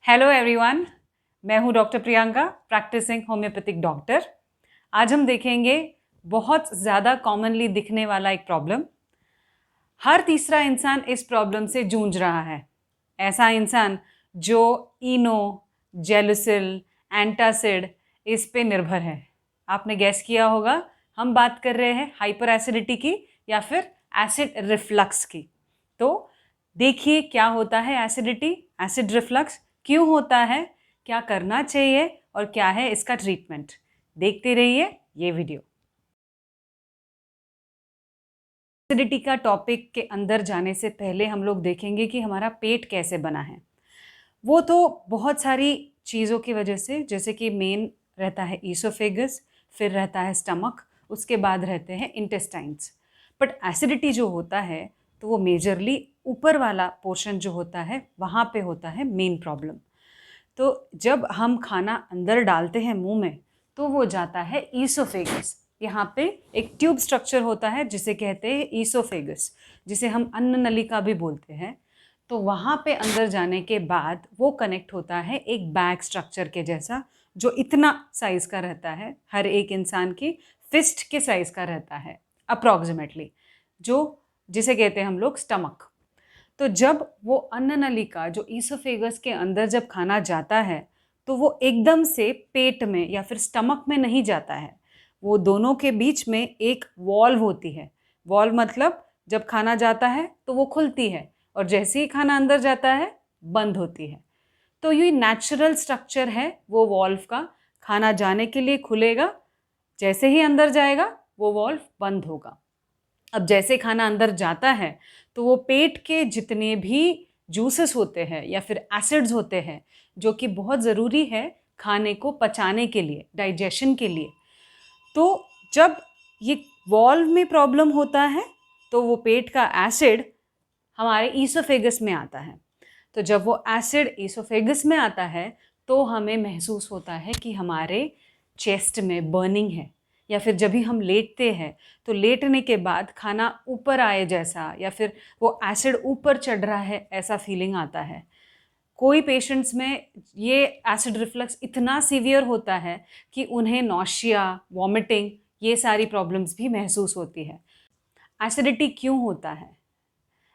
Hello everyone, मैं हूं doctor Priyanka, practising homeopathic doctor. आज हम देखेंगे बहुत ज़्यादा कॉमनली दिखने वाला एक प्रॉब्लम। हर तीसरा इंसान इस प्रॉब्लम से जूझ रहा है। ऐसा इंसान जो इनो, जेलुसिल, एंटासिड इस पे निर्भर है। आपने गैस किया होगा, हम बात कर रहे हैं हाइपर एसिडिटी की या फिर एसिड रिफ्लक्स की। तो देखिए क्या होता है एसिडिटी, एसिड रिफ्लक्स क्यों होता है, क्या करना चाहिए और क्या है इसका ट्रीटमेंट। देखते रहिए ये वीडियो। एसिडिटी का टॉपिक के अंदर जाने से पहले हम लोग देखेंगे कि हमारा पेट कैसे बना है। वो तो बहुत सारी चीज़ों की वजह से, जैसे कि मेन रहता है ईसोफेगस, फिर रहता है स्टमक, उसके बाद रहते हैं इंटेस्टाइन्स। बट एसिडिटी जो होता है तो वो मेजरली ऊपर वाला पोर्शन जो होता है वहाँ पे होता है मेन प्रॉब्लम। तो जब हम खाना अंदर डालते हैं मुंह में तो वो जाता है ईसोफेगस। यहाँ पे एक ट्यूब स्ट्रक्चर होता है जिसे कहते हैं ईसोफेगस, जिसे हम अन्न नलिका भी बोलते हैं। तो वहाँ पे अंदर जाने के बाद वो कनेक्ट होता है एक बैग स्ट्रक्चर के जैसा, जो इतना साइज़ का रहता है, हर एक इंसान की फिस्ट के साइज़ का रहता है अप्रॉक्सीमेटली, जो जिसे कहते हैं हम लोग स्टमक। तो जब वो अन्न नलिका जो ईसोफेगस के अंदर जब खाना जाता है तो वो एकदम से पेट में या फिर स्टमक में नहीं जाता है। वो दोनों के बीच में एक वॉल्व होती है। वॉल्व मतलब जब खाना जाता है तो वो खुलती है और जैसे ही खाना अंदर जाता है बंद होती है। तो ये नेचुरल स्ट्रक्चर है वो वॉल्व का। खाना जाने के लिए खुलेगा, जैसे ही अंदर जाएगा वो वॉल्व बंद होगा। अब जैसे खाना अंदर जाता है तो वो पेट के जितने भी जूसेस होते हैं या फिर एसिड्स होते हैं, जो कि बहुत ज़रूरी है खाने को पचाने के लिए, डाइजेशन के लिए। तो जब ये वॉल्व में प्रॉब्लम होता है तो वो पेट का एसिड हमारे ईसोफेगस में आता है। तो जब वो एसिड ईसोफेगस में आता है तो हमें महसूस होता है कि हमारे चेस्ट में बर्निंग है, या फिर जब भी हम लेटते हैं तो लेटने के बाद खाना ऊपर आए जैसा या फिर वो एसिड ऊपर चढ़ रहा है ऐसा फीलिंग आता है। कोई पेशेंट्स में ये एसिड रिफ्लक्स इतना सीवियर होता है कि उन्हें नॉशिया, वॉमिटिंग, ये सारी प्रॉब्लम्स भी महसूस होती है। एसिडिटी क्यों होता है?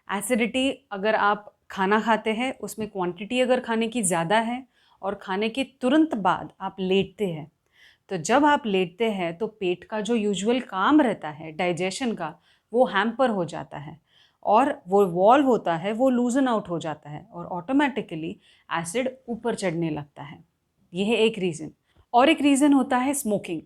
एसिडिटी, अगर आप खाना खाते हैं उसमें क्वांटिटी अगर खाने की ज़्यादा है और खाने के तुरंत बाद आप लेटते हैं, तो जब आप लेटते हैं तो पेट का जो यूजुअल काम रहता है डाइजेशन का, वो हैम्पर हो जाता है और वो वॉल्व होता है वो लूजन आउट हो जाता है और ऑटोमेटिकली एसिड ऊपर चढ़ने लगता है। यह एक रीज़न। और एक रीज़न होता है स्मोकिंग।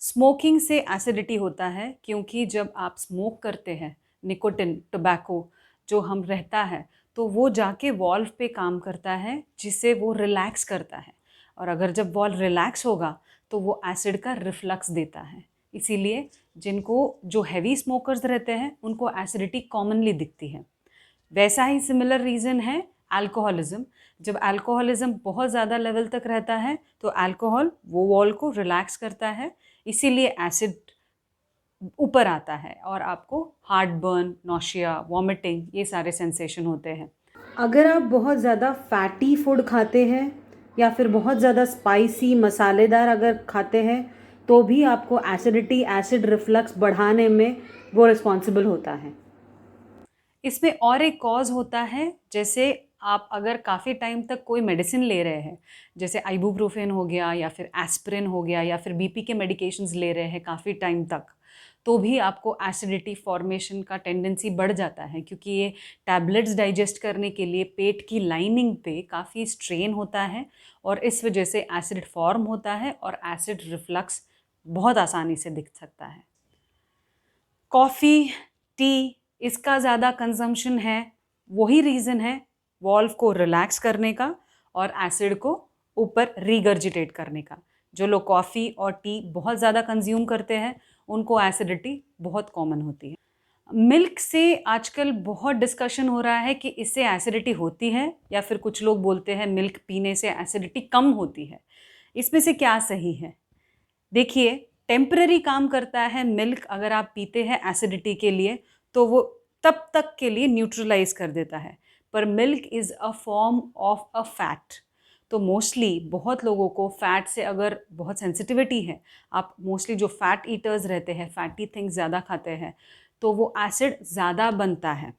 स्मोकिंग से एसिडिटी होता है क्योंकि जब आप स्मोक करते हैं, निकोटिन, टोबैको जो हम रहता है, तो वो जाके वॉल्व पे काम करता है जिससे वो रिलैक्स करता है। और अगर जब वॉल्व रिलैक्स होगा तो वो एसिड का रिफ्लक्स देता है। इसीलिए जिनको जो हैवी स्मोकर्स रहते हैं उनको एसिडिटी कॉमनली दिखती है। वैसा ही सिमिलर रीज़न है अल्कोहलिज्म। जब अल्कोहलिज्म बहुत ज़्यादा लेवल तक रहता है तो अल्कोहल वो वॉल को रिलैक्स करता है, इसीलिए एसिड ऊपर आता है और आपको हार्ट बर्न, नॉशिया, वॉमिटिंग, ये सारे सेंसेशन होते हैं। अगर आप बहुत ज़्यादा फैटी फूड खाते हैं या फिर बहुत ज़्यादा स्पाइसी मसालेदार अगर खाते हैं तो भी आपको एसिडिटी, एसिड रिफ्लक्स बढ़ाने में वो रिस्पॉन्सिबल होता है। इसमें और एक कॉज होता है, जैसे आप अगर काफ़ी टाइम तक कोई मेडिसिन ले रहे हैं, जैसे आइबुप्रोफेन हो गया या फिर एस्पिरिन हो गया या फिर बीपी के मेडिकेशंस ले रहे हैं काफ़ी टाइम तक, तो भी आपको एसिडिटी फॉर्मेशन का टेंडेंसी बढ़ जाता है, क्योंकि ये टैबलेट्स डाइजेस्ट करने के लिए पेट की लाइनिंग पे काफ़ी स्ट्रेन होता है और इस वजह से एसिड फॉर्म होता है और एसिड रिफ्लक्स बहुत आसानी से दिख सकता है। कॉफ़ी, टी, इसका ज़्यादा कंजम्पशन है, वही रीज़न है वॉल्व को रिलैक्स करने का और एसिड को ऊपर रीगर्जिटेट करने का। जो लोग कॉफ़ी और टी बहुत ज़्यादा कंज्यूम करते हैं उनको एसिडिटी बहुत कॉमन होती है। मिल्क से आजकल बहुत डिस्कशन हो रहा है कि इससे एसिडिटी होती है या फिर कुछ लोग बोलते हैं मिल्क पीने से एसिडिटी कम होती है। इसमें से क्या सही है? देखिए, टेम्पररी काम करता है मिल्क, अगर आप पीते हैं एसिडिटी के लिए तो वो तब तक के लिए न्यूट्रलाइज कर देता है, पर milk is a form of a fat. तो मोस्टली बहुत लोगों को फ़ैट से अगर बहुत सेंसिटिविटी है, आप मोस्टली जो फ़ैट ईटर्स रहते हैं, फैटी थिंग्स ज़्यादा खाते हैं, तो वो एसिड ज़्यादा बनता है।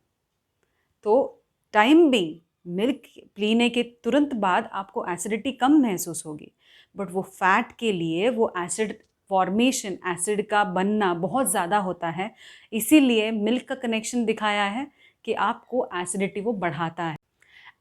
तो टाइम बीइंग मिल्क पीने के तुरंत बाद आपको एसिडिटी कम महसूस होगी, बट वो फैट के लिए वो एसिड फॉर्मेशन, एसिड का बनना बहुत ज़्यादा होता है। इसीलिए मिल्क का कनेक्शन दिखाया है कि आपको एसिडिटी वो बढ़ाता है।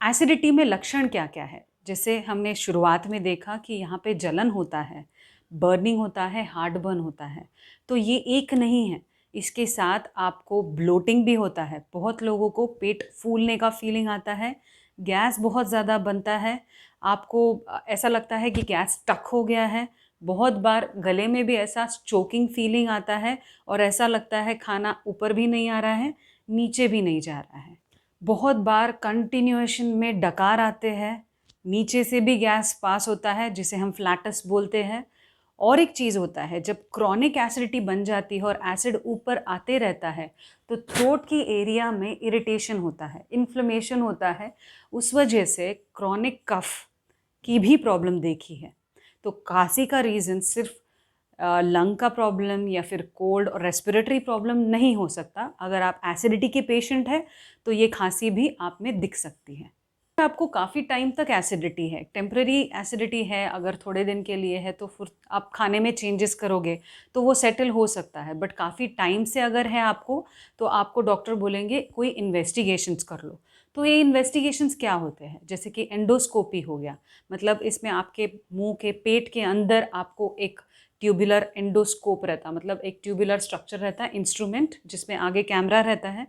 एसिडिटी में लक्षण क्या क्या है? जैसे हमने शुरुआत में देखा कि यहाँ पे जलन होता है, बर्निंग होता है, हार्ट बर्न होता है। तो ये एक नहीं है, इसके साथ आपको ब्लोटिंग भी होता है। बहुत लोगों को पेट फूलने का फीलिंग आता है, गैस बहुत ज़्यादा बनता है, आपको ऐसा लगता है कि गैस स्टक हो गया है। बहुत बार गले में भी ऐसा चोकिंग फीलिंग आता है और ऐसा लगता है खाना ऊपर भी नहीं आ रहा है, नीचे भी नहीं जा रहा है। बहुत बार कंटिन्यूएशन में डकार आते हैं, नीचे से भी गैस पास होता है जिसे हम फ्लैटस बोलते हैं। और एक चीज़ होता है, जब क्रॉनिक एसिडिटी बन जाती है और एसिड ऊपर आते रहता है तो थ्रोट की एरिया में इरिटेशन होता है, इन्फ्लेमेशन होता है। उस वजह से क्रॉनिक कफ की भी प्रॉब्लम देखी है। तो खांसी का रीज़न सिर्फ लंग का प्रॉब्लम या फिर कोल्ड और रेस्पिरेटरी प्रॉब्लम नहीं हो सकता। अगर आप एसिडिटी के पेशेंट हैं तो ये खांसी भी आप में दिख सकती है। आपको काफ़ी टाइम तक एसिडिटी है, टेम्पररी एसिडिटी है, अगर थोड़े दिन के लिए है तो फिर आप खाने में चेंजेस करोगे तो वो सेटल हो सकता है। बट काफ़ी टाइम से अगर है आपको, तो आपको डॉक्टर बोलेंगे कोई इन्वेस्टिगेशंस कर लो। तो ये इन्वेस्टिगेशंस क्या होते हैं? जैसे कि एंडोस्कोपी हो गया, मतलब इसमें आपके मुंह के पेट के अंदर आपको एक ट्यूबुलर एंडोस्कोप रहता, मतलब एक ट्यूबुलर स्ट्रक्चर रहता है, इंस्ट्रूमेंट जिसमें आगे कैमरा रहता है।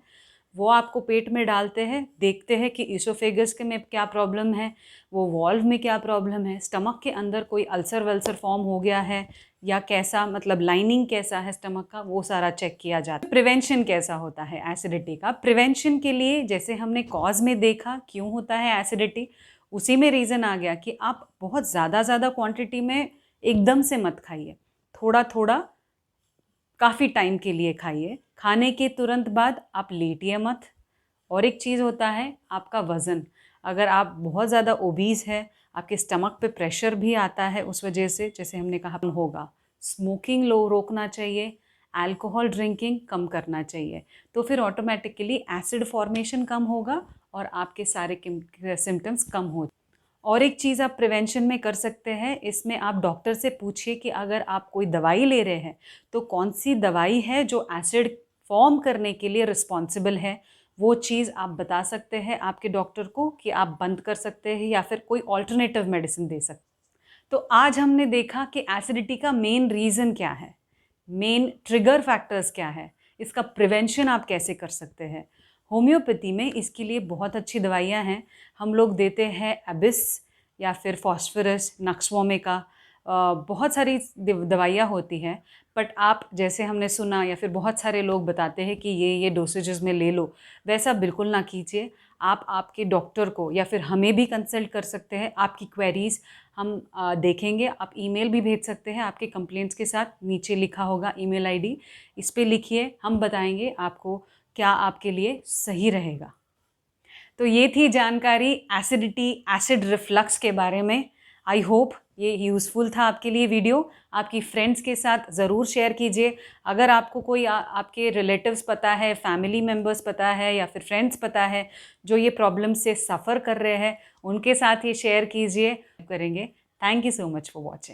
वो आपको पेट में डालते हैं, देखते हैं कि इसोफेगस के में क्या प्रॉब्लम है, वो वॉल्व में क्या प्रॉब्लम है, स्टमक के अंदर कोई अल्सर वल्सर फॉर्म हो गया है या कैसा, मतलब लाइनिंग कैसा है स्टमक का, वो सारा चेक किया जाता है। प्रिवेंशन कैसा होता है एसिडिटी का? प्रिवेंशन के लिए जैसे हमने कॉज में देखा क्यों होता है एसिडिटी, उसी में रीज़न आ गया कि आप बहुत ज़्यादा क्वांटिटी में एकदम से मत खाइए, थोड़ा थोड़ा काफ़ी टाइम के लिए खाइए। खाने के तुरंत बाद आप लेटिए मत। और एक चीज़ होता है आपका वज़न, अगर आप बहुत ज़्यादा ओबीज़ है, आपके स्टमक पे प्रेशर भी आता है उस वजह से, जैसे हमने कहा होगा। स्मोकिंग लो रोकना चाहिए, अल्कोहल ड्रिंकिंग कम करना चाहिए, तो फिर ऑटोमेटिकली एसिड फॉर्मेशन कम होगा और आपके सारे सिम्टम्स कम हो। और एक चीज़ आप प्रिवेंशन में कर सकते हैं, इसमें आप डॉक्टर से पूछिए कि अगर आप कोई दवाई ले रहे हैं तो कौन सी दवाई है जो एसिड फॉर्म करने के लिए रिस्पॉन्सिबल है। वो चीज़ आप बता सकते हैं आपके डॉक्टर को कि आप बंद कर सकते हैं या फिर कोई ऑल्टरनेटिव मेडिसिन दे सकते हैं। तो आज हमने देखा कि एसिडिटी का मेन रीज़न क्या है, मेन ट्रिगर फैक्टर्स क्या है, इसका प्रिवेंशन आप कैसे कर सकते हैं। होम्योपैथी में इसके लिए बहुत अच्छी दवाइयाँ हैं, हम लोग देते हैं एबिस या फिर फॉस्फोरस, नक्सवोमिका, बहुत सारी दवाइयाँ होती हैं। बट आप, जैसे हमने सुना या फिर बहुत सारे लोग बताते हैं कि ये डोसेजेस में ले लो, वैसा बिल्कुल ना कीजिए। आप आपके डॉक्टर को या फिर हमें भी कंसल्ट कर सकते हैं। आपकी क्वेरीज़ हम देखेंगे, आप ईमेल भी भेज सकते हैं आपके कंप्लेंट्स के साथ, नीचे लिखा होगा ईमेल आईडी, इस पे लिखिए, हम बताएंगे आपको क्या आपके लिए सही रहेगा। तो ये थी जानकारी एसिडिटी, एसिड रिफ्लक्स के बारे में। आई होप ये यूज़फुल था आपके लिए वीडियो। आपकी फ्रेंड्स के साथ ज़रूर शेयर कीजिए। अगर आपको कोई आपके रिलेटिव्स पता है, फैमिली मेम्बर्स पता है या फिर फ्रेंड्स पता है जो ये प्रॉब्लम से सफ़र कर रहे हैं, उनके साथ ये शेयर कीजिए, करेंगे। Thank you so much for watching.